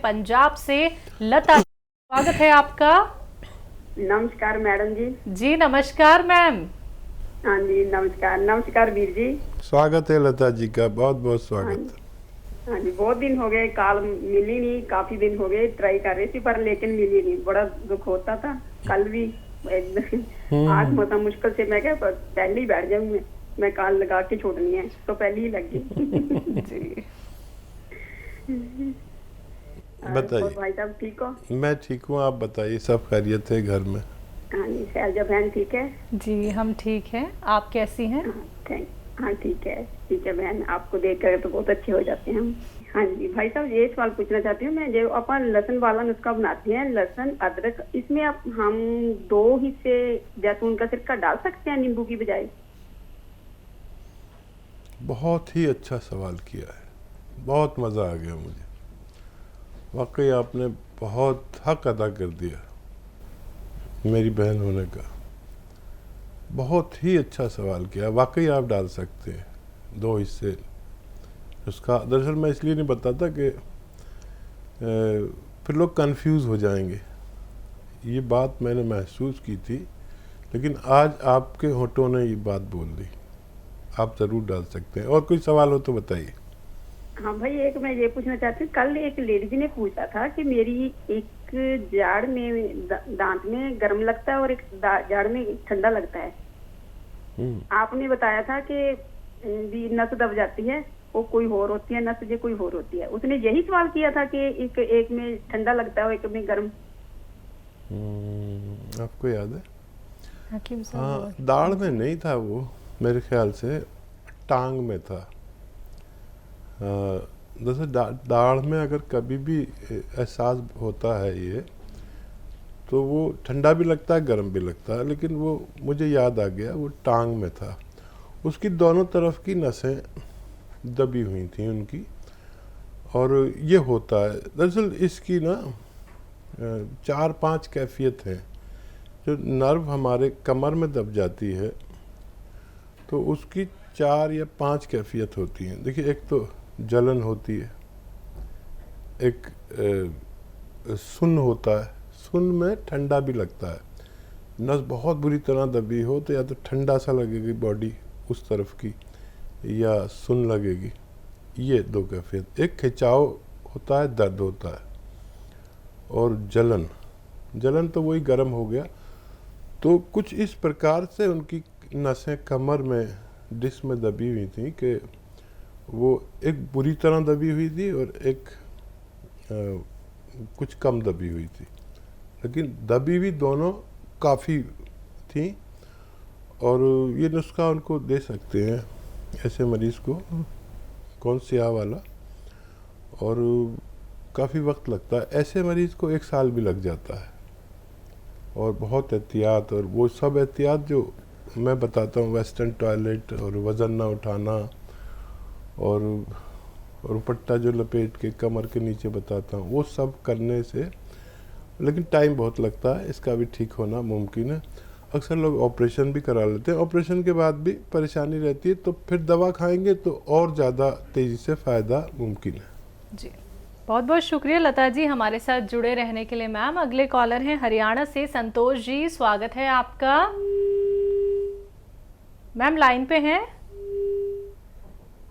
पंजाब से लता। स्वागत है आपका। नमस्कार मैडम जी। जी नमस्कार मैम। हाँ जी नमस्कार। नमस्कार वीर जी। स्वागत है लता जी का, बहुत बहुत हाँ स्वागत। हाँ जी, बहुत दिन हो गए, कॉल मिली नहीं, काफी दिन हो गए, ट्राई कर रही थी पर लेकिन मिली नहीं, बड़ा दुख होता था। कल भी आज मतलब मुश्किल से मैं क्या पहले ही बैठ जाऊँ, मैं कॉल लगा के छोड़नी है तो पहले ही लग गई। जी बताइए। और भाई साहब ठीक हो? मैं ठीक हूँ, आप बताइए, सब खैरियत है घर में? हाँ जी, शैलजा बहन ठीक है? जी हम ठीक हैं, आप कैसी हैं? हाँ ठीक है बहन, आपको देख कर तो बहुत अच्छे हो जाते हैं हम। हाँ जी भाई साहब, ये सवाल पूछना चाहती हूँ मैं, जो अपन लहसुन वाला नुस्खा बनाते हैं, लहसुन अदरक, इसमें आप हम 2 हिस्से जैतून का सिरका डाल सकते हैं नींबू की बजाय? बहुत ही अच्छा सवाल किया है, बहुत मज़ा आ गया मुझे। वाकई आपने बहुत हक अदा कर दिया मेरी बहन होने का। बहुत ही अच्छा सवाल किया, वाकई आप डाल सकते हैं 2 हिस्से उसका। दरअसल मैं इसलिए नहीं बताता कि फिर लोग कंफ्यूज हो जाएंगे। ये बात मैंने महसूस की थी, लेकिन आज आपके होठों ने ये बात बोल दी। आप ज़रूर डाल सकते हैं। और कोई सवाल हो तो बताइए। हाँ भाई, एक मैं ये पूछना चाहती हूँ, कल एक लेडीज ने पूछा था कि मेरी एक जाड़ में दांत में गर्म लगता है और एक जाड़ में ठंडा लगता है। आपने बताया था कि भी नस दब जाती है, वो कोई और होती है, नस जो कोई और होती है। उसने यही सवाल किया था कि एक में ठंडा लगता है और एक में गर्म। आपको याद है? हकीम हाँ, साहब दाढ़ में नहीं था वो, मेरे ख्याल से टांग में था। जैसे दाढ़ में अगर कभी भी एहसास होता है ये, तो वो ठंडा भी लगता है, गर्म भी लगता है, लेकिन वो मुझे याद आ गया, वो टांग में था। उसकी दोनों तरफ की नसें दबी हुई थी उनकी, और ये होता है। दरअसल इसकी ना 4-5 कैफियत है। जो नर्व हमारे कमर में दब जाती है, तो उसकी 4 या 5 कैफियत होती हैं। देखिए, एक तो जलन होती है, एक सुन्न होता है, सुन्न में ठंडा भी लगता है। नस बहुत बुरी तरह दबी हो तो या तो ठंडा सा लगेगी बॉडी उस तरफ की, या सुन्न लगेगी। ये 2 कैफियत। एक खिंचाव होता है, दर्द होता है, और जलन तो वही गर्म हो गया। तो कुछ इस प्रकार से उनकी नसें कमर में डिस्क में दबी हुई थी कि वो एक बुरी तरह दबी हुई थी और एक कुछ कम दबी हुई थी, लेकिन दबी हुई दोनों काफ़ी थी। और ये नुस्खा उनको दे सकते हैं, ऐसे मरीज़ को, कौन स्याह वाला। और काफ़ी वक्त लगता है, ऐसे मरीज़ को 1 साल भी लग जाता है। और बहुत एहतियात, और वो सब एहतियात जो मैं बताता हूँ, वेस्टर्न टॉयलेट और वज़न ना उठाना, और दुपट्टा जो लपेट के कमर के नीचे बताता हूँ, वो सब करने से, लेकिन टाइम बहुत लगता है, इसका भी ठीक होना मुमकिन है। अक्सर लोग ऑपरेशन भी करा लेते हैं, ऑपरेशन के बाद भी परेशानी रहती है, तो फिर दवा खाएंगे तो और ज़्यादा तेज़ी से फ़ायदा मुमकिन है। जी बहुत बहुत शुक्रिया लता जी हमारे साथ जुड़े रहने के लिए। मैम अगले कॉलर हैं हरियाणा से संतोष जी, स्वागत है आपका। मैम लाइन पे हैं?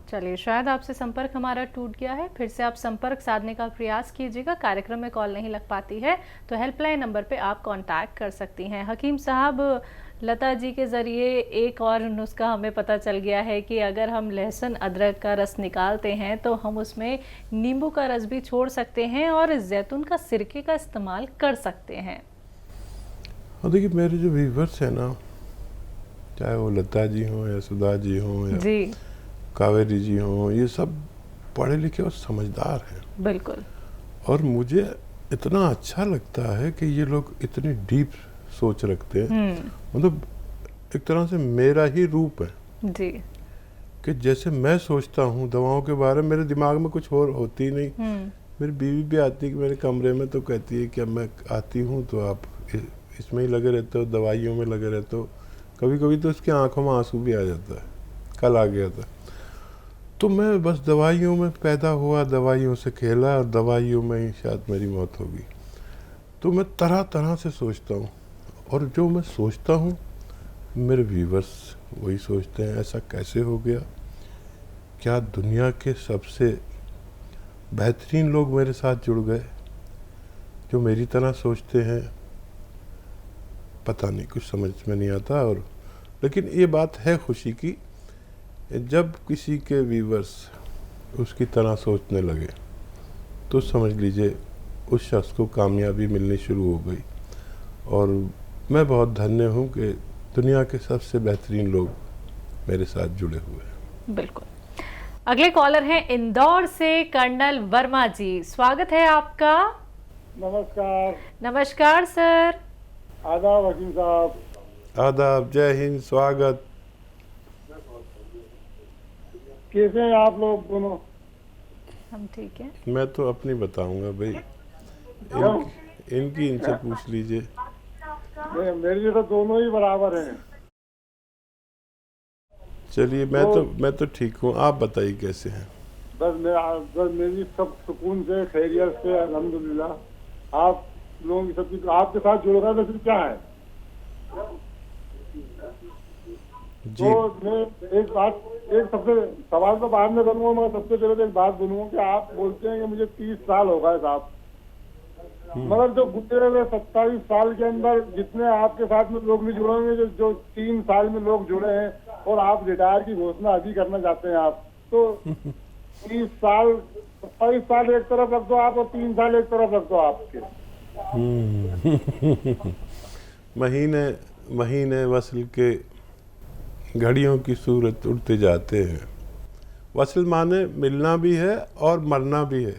चलिए, शायद आपसे संपर्क हमारा टूट गया है, फिर से आप संपर्क साधने का प्रयास कीजिएगा। कार्यक्रम में कॉल नहीं लग पाती है तो हेल्पलाइन नंबर पे आप कांटेक्ट कर सकती हैं। हकीम साहब, लता जी के ज़रिए एक और नुस्खा हमें पता चल गया है कि अगर हम लहसुन अदरक का रस निकालते हैं तो हम उसमें नींबू का रस भी छोड़ सकते हैं और जैतून का सिरके का इस्तेमाल कर सकते हैं। और देखिए, मेरे जो व्यूवर्स हैं ना, चाहे वो लता जी हों या सुधा जी हों या जी कावेरी जी हों, ये सब पढ़े लिखे और समझदार हैं। बिल्कुल। और मुझे इतना अच्छा लगता है कि ये लोग इतनी डीप सोच रखते हैं। मतलब एक तरह से मेरा ही रूप है जी। कि जैसे मैं सोचता हूँ दवाओं के बारे में, मेरे दिमाग में कुछ और होती नहीं। मेरी बीवी भी आती है कि मेरे कमरे में, तो कहती है कि अब मैं आती हूँ तो आप इसमें ही लगे रहते हो, दवाइयों में लगे रहते हो। कभी कभी तो उसकी आंखों में आंसू भी आ जाता है। कल आ गया था। तो मैं बस दवाइयों में पैदा हुआ, दवाइयों से खेला और दवाइयों में ही शायद मेरी मौत होगी। तो मैं तरह तरह से सोचता हूँ, और जो मैं सोचता हूँ मेरे व्यूवर्स वही सोचते हैं। ऐसा कैसे हो गया? क्या दुनिया के सबसे बेहतरीन लोग मेरे साथ जुड़ गए जो मेरी तरह सोचते हैं? पता नहीं, कुछ समझ में नहीं आता। और लेकिन ये बात है खुशी की, जब किसी के व्यूवर्स उसकी तरह सोचने लगे तो समझ लीजिए उस शख्स को कामयाबी मिलनी शुरू हो गई। और मैं बहुत धन्य हूँ कि दुनिया के सबसे बेहतरीन लोग मेरे साथ जुड़े हुए हैं। बिल्कुल। अगले कॉलर हैं इंदौर से कर्नल वर्मा जी, स्वागत है आपका। नमस्कार। नमस्कार सर। आदाब हकीम साहब। आदाब, जय हिंद, स्वागत। कैसे हैं आप लोग दोनों? हम ठीक हैं। मैं तो अपनी बताऊंगा भाई, इनकी इनसे पूछ लीजिए। मेरे लिए तो दोनों ही बराबर हैं। चलिए, मैं तो ठीक हूँ, आप बताइए कैसे हैं? बस मेरी सब सुकून से, खैरियत से, अल्हम्दुलिल्लाह। आप लोगों की सब आपके साथ जुड़ रहा है, फिर क्या है? जी। तो मैं एक सबसे सवाल तो बाद में करूँगा, मैं सबसे पहले तो एक बात बोलूँगा कि आप बोलते हैं कि मुझे 30 साल हो गए साहब, मगर जो गुजरे हुए 27 साल के अंदर जितने आपके साथ में लोग भी जुड़े होंगे, जो 3 साल में लोग जुड़े हैं, और आप रिटायर की घोषणा अभी करना चाहते हैं आप, तो 30 साल 27 साल एक तरफ रख दो आप, और 3 साल एक तरफ रख दो आपके। महीने महीने वसल के घड़ियों की सूरत उड़ते जाते हैं। वसल माने मिलना भी है और मरना भी है।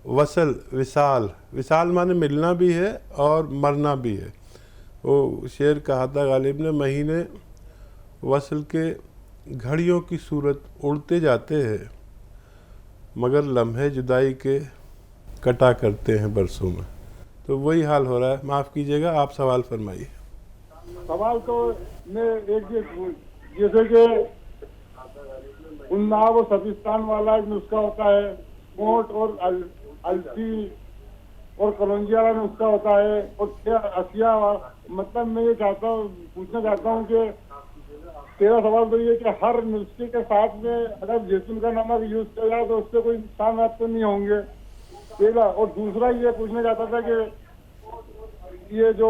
वसल विशाल माने मिलना भी है और मरना भी है। वो शेर कहा था गालिब ने, महीने वसल के घड़ियों की सूरत उड़ते जाते हैं, मगर लम्हे जुदाई के कटा करते हैं बरसों में। तो वही हाल हो रहा है। माफ़ कीजिएगा, आप सवाल फरमाइए। सवाल तो मैं एक जैसे कि उन्नाव और सफिस्तान वाला एक नुस्खा होता है, मोट और अलसी और कलौंजिया वाला नुस्खा होता है, और 6 असिया। मतलब मैं ये पूछना चाहता हूँ कि तेरा सवाल तो ये कि हर नुस्खे के साथ में अगर जैतून का नमक यूज किया जाए तो उससे कोई नुकसान आपको नहीं होंगे, पहला। और दूसरा ये पूछना चाहता था कि ये जो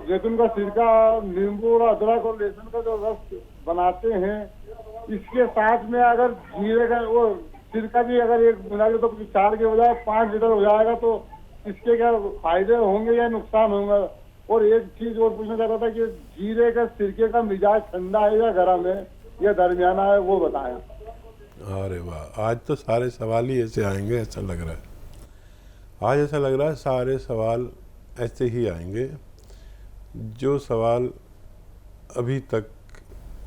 जैतून का सिरका, नींबू और अदरक और लहसुन का जो रस बनाते हैं, इसके साथ में अगर जीरे का वो सिरका भी अगर एक मिला ले तो 4 के बजाय 5 लीटर हो जाएगा, तो इसके क्या फायदे होंगे या नुकसान होंगे? और एक चीज और पूछना चाहता था कि जीरे का सिरके का मिजाज ठंडा है या गर्म है या दरमियाना है, वो बताएं। अरे वाह, आज तो सारे सवाल ही ऐसे आएंगे, ऐसा लग रहा है। आज ऐसा लग रहा है सारे सवाल ऐसे ही आएंगे जो सवाल अभी तक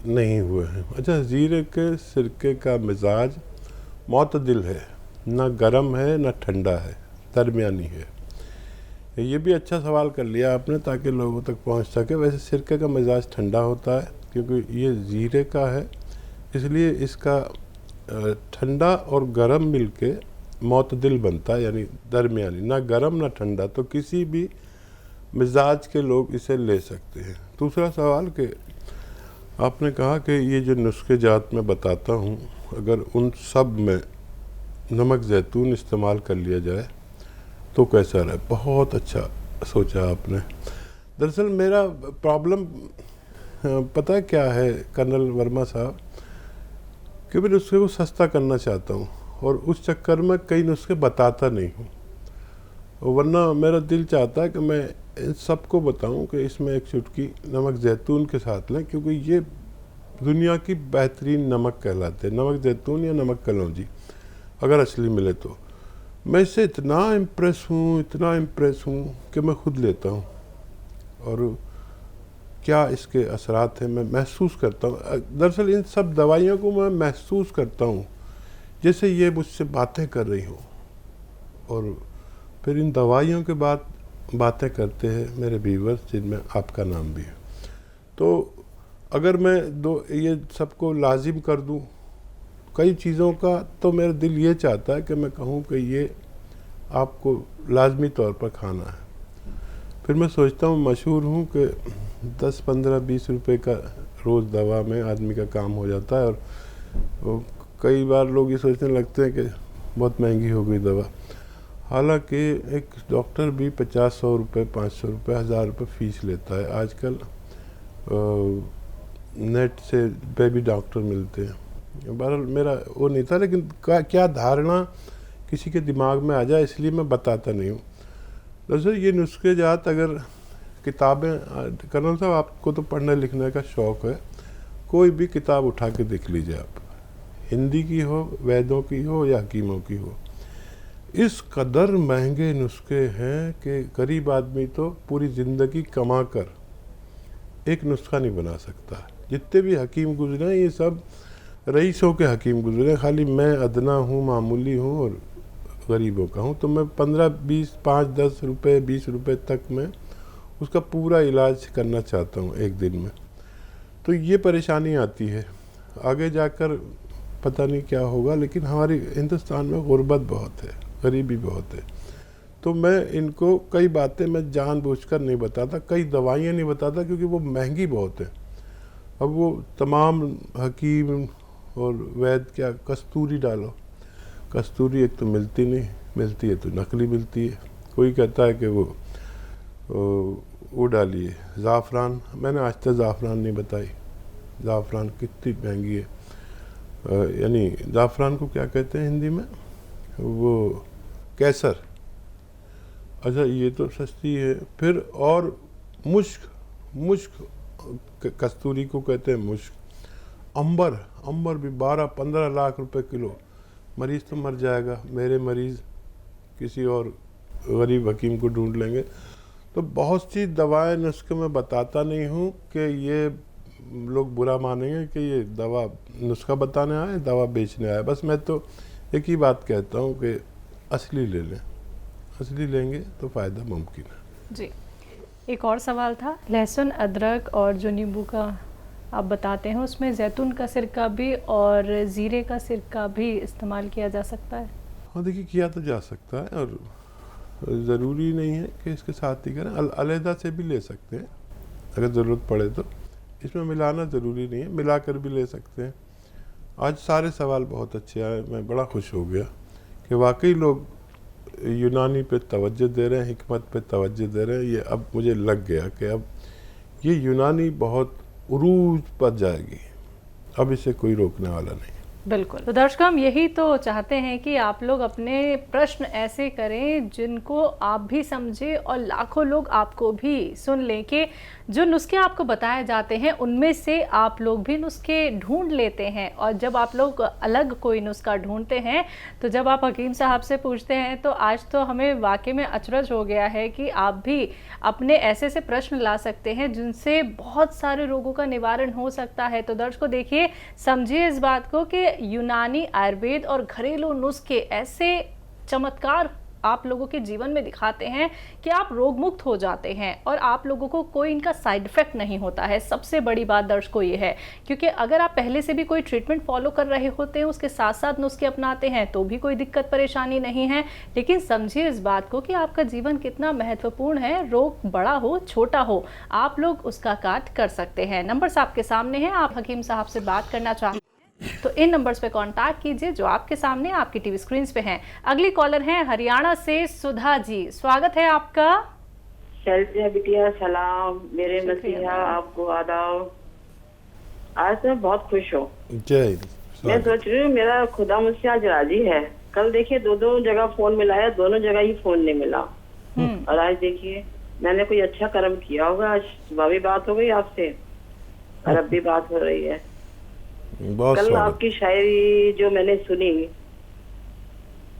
नहीं हुए हैं। अच्छा, जीरे के सिरके का मिजाज मुतदिल है, ना गर्म है ना ठंडा है, दरमियानी है। ये भी अच्छा सवाल कर लिया आपने ताकि लोगों तक पहुंच सके। वैसे सिरके का मिजाज ठंडा होता है क्योंकि ये जीरे का है, इसलिए इसका ठंडा और गर्म मिलके मुतदिल बनता है, यानी दरमियानी, ना गर्म ना ठंडा। तो किसी भी मिजाज के लोग इसे ले सकते हैं। दूसरा सवाल कि आपने कहा कि ये जो नुस्खे जात मैं बताता हूँ, अगर उन सब में नमक ज़ैतून इस्तेमाल कर लिया जाए तो कैसा रहे। बहुत अच्छा सोचा आपने। दरअसल मेरा प्रॉब्लम पता है क्या है कर्नल वर्मा साहब, कि मैं नुस्खे को सस्ता करना चाहता हूँ और उस चक्कर में कई नुस्खे बताता नहीं हूँ, वरना मेरा दिल चाहता है कि मैं इन सबको बताऊं कि इसमें एक चुटकी नमक ज़ैतून के साथ लें, क्योंकि ये दुनिया की बेहतरीन नमक कहलाते हैं, नमक ज़ैतून या नमक कलौंजी, अगर असली मिले तो। मैं इससे इतना इम्प्रेस हूँ कि मैं खुद लेता हूँ, और क्या इसके असरात हैं मैं महसूस करता हूँ। दरअसल इन सब दवाइयों को मैं महसूस करता हूँ जैसे ये मुझसे बातें कर रही हों, और फिर इन दवाइयों के बाद बातें करते हैं मेरे व्यूअर्स, जिनमें आपका नाम भी है। तो अगर मैं ये सबको लाजिम कर दूं कई चीज़ों का, तो मेरा दिल ये चाहता है कि मैं कहूँ कि ये आपको लाजमी तौर पर खाना है। फिर मैं सोचता हूँ, मशहूर हूँ कि 10, 15, 20 रुपए का रोज़ दवा में आदमी का काम हो जाता है। और कई बार लोग ये सोचने लगते हैं कि बहुत महंगी हो गई दवा। हालांकि एक डॉक्टर भी 50-100 रुपये, 500 रुपये, 1000 रुपये फ़ीस लेता है। आजकल नेट से पे भी डॉक्टर मिलते हैं। बहरहाल मेरा वो नहीं था, लेकिन क्या धारणा किसी के दिमाग में आ जाए इसलिए मैं बताता नहीं हूँ। दरअसल ये नुस्खे जात, अगर किताबें, कर्नल साहब आपको तो पढ़ने लिखने का शौक़ है, कोई भी किताब उठा के देख लीजिए आप, हिंदी की हो, वैद्यों की हो या हकीमों की हो, इस कदर महंगे नुस्खे हैं कि गरीब आदमी तो पूरी ज़िंदगी कमा कर एक नुस्खा नहीं बना सकता। जितने भी हकीम गुजरे हैं ये सब रईसों के हकीम गुजरे, खाली मैं अदना हूँ, मामूली हूँ और गरीबों का हूँ। तो मैं 15, 20, 5, 10 रुपये, 20 रुपये तक मैं उसका पूरा इलाज करना चाहता हूँ एक दिन में। तो ये परेशानी आती है। आगे जाकर पता नहीं क्या होगा, लेकिन हमारी हिंदुस्तान में गुर्बत बहुत है, गरीबी बहुत है। तो मैं इनको कई बातें मैं जानबूझकर नहीं बताता, कई दवाइयाँ नहीं बताता, क्योंकि वो महंगी बहुत है। अब वो तमाम हकीम और वैद्य क्या, कस्तूरी डालो, कस्तूरी एक तो मिलती नहीं, मिलती है तो नकली मिलती है। कोई कहता है कि वो डालिए ज़ाफ़रान, मैंने आज तक ज़ाफ़रान नहीं बताई। ज़ाफ़रान कितनी महंगी है, यानी ज़ाफ़रान को क्या कहते हैं हिंदी में, वो कैसर। अच्छा, ये तो सस्ती है। फिर और मुश्क कस्तूरी को कहते हैं मुश्क। अंबर भी 12-15 लाख रुपए किलो। मरीज़ तो मर जाएगा, मेरे मरीज़ किसी और गरीब हकीम को ढूंढ लेंगे। तो बहुत सी दवाएं, नुस्खे मैं बताता नहीं हूँ कि ये लोग बुरा मानेंगे कि ये दवा नुस्खा बताने आए, दवा बेचने आए। बस मैं तो एक ही बात कहता हूँ कि असली ले लें, असली लेंगे तो फ़ायदा मुमकिन है। जी, एक और सवाल था, लहसुन, अदरक और जो नींबू का आप बताते हैं उसमें जैतून का सिरका भी और ज़ीरे का सिरका भी इस्तेमाल किया जा सकता है? हाँ देखिए, किया तो जा सकता है और ज़रूरी नहीं है कि इसके साथ ही करें, अलहदा से भी ले सकते हैं अगर ज़रूरत पड़े तो। इसमें मिलाना ज़रूरी नहीं है, मिलाकर भी ले सकते हैं। आज सारे सवाल बहुत अच्छे आए, मैं बड़ा खुश हो गया कि वाकई लोग यूनानी पे तवज्जो दे रहे हैं, हिकमत पे तवज्जो दे रहे हैं। ये अब मुझे लग गया कि अब ये यूनानी बहुत उरूज पर जाएगी, अब इसे कोई रोकने वाला नहीं। बिल्कुल। तो दर्शकों, हम यही तो चाहते हैं कि आप लोग अपने प्रश्न ऐसे करें जिनको आप भी समझें और लाखों लोग आपको भी सुन लें कि जो नुस्खे आपको बताए जाते हैं उनमें से आप लोग भी नुस्खे ढूंढ लेते हैं। और जब आप लोग अलग कोई नुस्खा ढूंढते हैं तो जब आप हकीम साहब से पूछते हैं तो आज तो हमें वाकई में अचरज हो गया है कि आप भी अपने ऐसे से प्रश्न ला सकते हैं जिनसे बहुत सारे रोगों का निवारण हो सकता है। तो दर्शकों देखिए, समझिए इस बात को कि यूनानी, आयुर्वेद और घरेलू नुस्खे ऐसे चमत्कार आप लोगों के जीवन में दिखाते हैं कि आप रोग मुक्त हो जाते हैं और आप लोगों को कोई इनका साइड इफेक्ट नहीं होता है। सबसे बड़ी बात दर्शकों ये है, क्योंकि अगर आप पहले से भी कोई ट्रीटमेंट फॉलो कर रहे होते हैं, उसके साथ साथ नुस्खे अपनाते हैं तो भी कोई दिक्कत परेशानी नहीं है। लेकिन समझिए इस बात को कि आपका जीवन कितना महत्वपूर्ण है। रोग बड़ा हो छोटा हो, आप लोग उसका काट कर सकते हैं। नंबर्स आपके सामने हैं, आप हकीम साहब से बात करना चाहते हैं तो इन नंबर्स पे कांटेक्ट कीजिए जो आपके सामने आपकी टीवी स्क्रीन पे हैं। अगली कॉलर हैं हरियाणा से सुधा जी, स्वागत है आपका। शैलजा बिटिया सलाम, मेरे मसीहा आपको आदाब। आज मैं बहुत खुश हूँ। जय। मैं सोच रही हूँ मेरा खुदा मुझसे आज राजी है। कल देखिए दो जगह फोन मिलाया, दोनों जगह ही फोन नहीं मिला। और आज देखिए मैंने कोई अच्छा कर्म किया होगा। आज सुबह भी बात हो गई आपसे और अब भी बात हो रही है। कल आपकी शायरी जो मैंने सुनी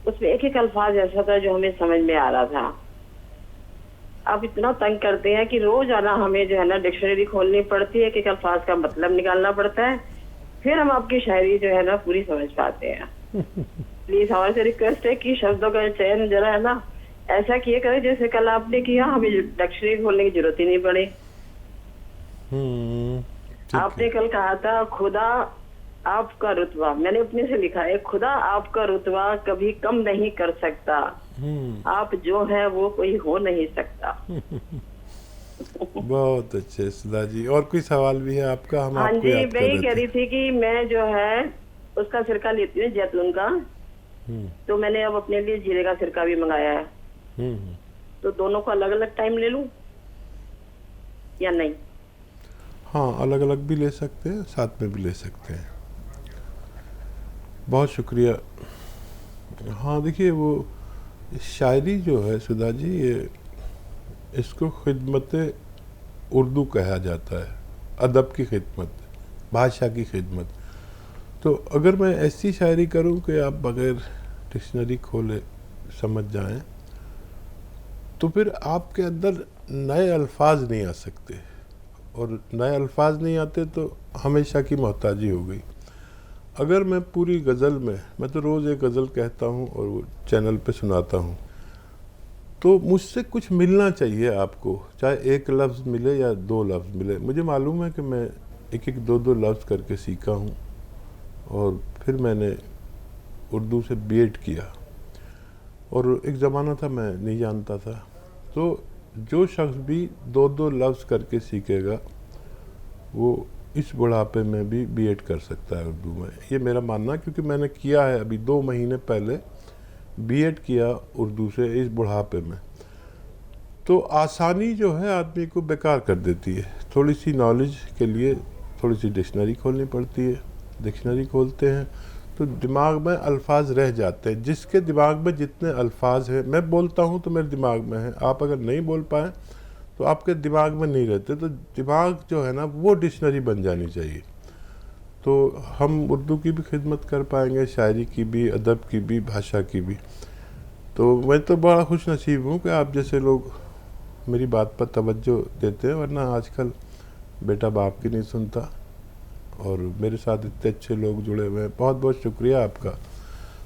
उसमें एक एक अल्फाज ऐसा था जो हमें समझ में आ रहा था। आप इतना तंग करते हैं कि रोजाना हमें जो है ना डिक्शनरी खोलनी पड़ती है, एक एक अल्फाज का मतलब निकालना पड़ता है, फिर हम आपकी शायरी जो है ना पूरी समझ पाते हैं। प्लीज हमारे से रिक्वेस्ट है कि शब्दों का चयन जरा है ना ऐसा किए करें जैसे कल आपने किया, हमें डिक्शनरी खोलने की जरूरत ही नहीं पड़ी। आपने कल कहा था खुदा आपका रुतबा, मैंने अपने से लिखा है, खुदा आपका रुतबा कभी कम नहीं कर सकता, आप जो है वो कोई हो नहीं सकता। बहुत अच्छे सुधा जी, और कोई सवाल भी है आपका? हम हाँ आपको जी, याद कर मैं ही रहे कह थे। रही थी कि मैं जो है उसका सिरका लेती हूँ जैतून का, तो मैंने अब अपने लिए जीरे का सिरका भी मंगाया है, तो दोनों को अलग अलग टाइम ले लूं या नहीं? हाँ, अलग अलग भी ले सकते हैं, साथ में भी ले सकते हैं। बहुत शुक्रिया। हाँ देखिए, वो शायरी जो है सुधा जी, ये इसको खिदमत उर्दू कहा जाता है, अदब की खिदमत, भाषा की खिदमत। तो अगर मैं ऐसी शायरी करूं कि आप बगैर डिक्शनरी खोले समझ जाएं, तो फिर आपके अंदर नए अल्फाज नहीं आ सकते, और नए अल्फाज नहीं आते तो हमेशा की मोहताजी हो गई। अगर मैं पूरी गज़ल में, मैं तो रोज़ एक गज़ल कहता हूँ और वो चैनल पे सुनाता हूँ, तो मुझसे कुछ मिलना चाहिए आपको, चाहे एक लफ्ज़ मिले या दो लफ्ज़ मिले। मुझे मालूम है कि मैं एक एक दो दो लफ्ज़ करके सीखा हूँ, और फिर मैंने उर्दू से बीएड किया, और एक ज़माना था मैं नहीं जानता था। तो जो शख्स भी दो दो लफ्ज़ करके सीखेगा वो इस बुढ़ापे में भी बीएड कर सकता है उर्दू में, ये मेरा मानना है। क्योंकि मैंने किया है, अभी 2 महीने पहले बीएड किया उर्दू से इस बुढ़ापे में। तो आसानी जो है आदमी को बेकार कर देती है। थोड़ी सी नॉलेज के लिए थोड़ी सी डिक्शनरी खोलनी पड़ती है, डिक्शनरी खोलते हैं तो दिमाग में अल्फाज रह जाते हैं। जिसके दिमाग में जितने अल्फाज हैं, मैं बोलता हूँ तो मेरे दिमाग में है, आप अगर नहीं बोल पाएँ तो आपके दिमाग में नहीं रहते। तो दिमाग जो है ना, वो डिक्शनरी बन जानी चाहिए, तो हम उर्दू की भी खिदमत कर पाएंगे, शायरी की भी, अदब की भी, भाषा की भी। तो मैं तो बड़ा खुश नसीब हूँ कि आप जैसे लोग मेरी बात पर तवज्जो देते हैं, वरना आजकल बेटा बाप की नहीं सुनता। और मेरे साथ इतने अच्छे लोग जुड़े हुए हैं, बहुत बहुत शुक्रिया आपका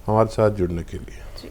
हमारे साथ जुड़ने के लिए। जी।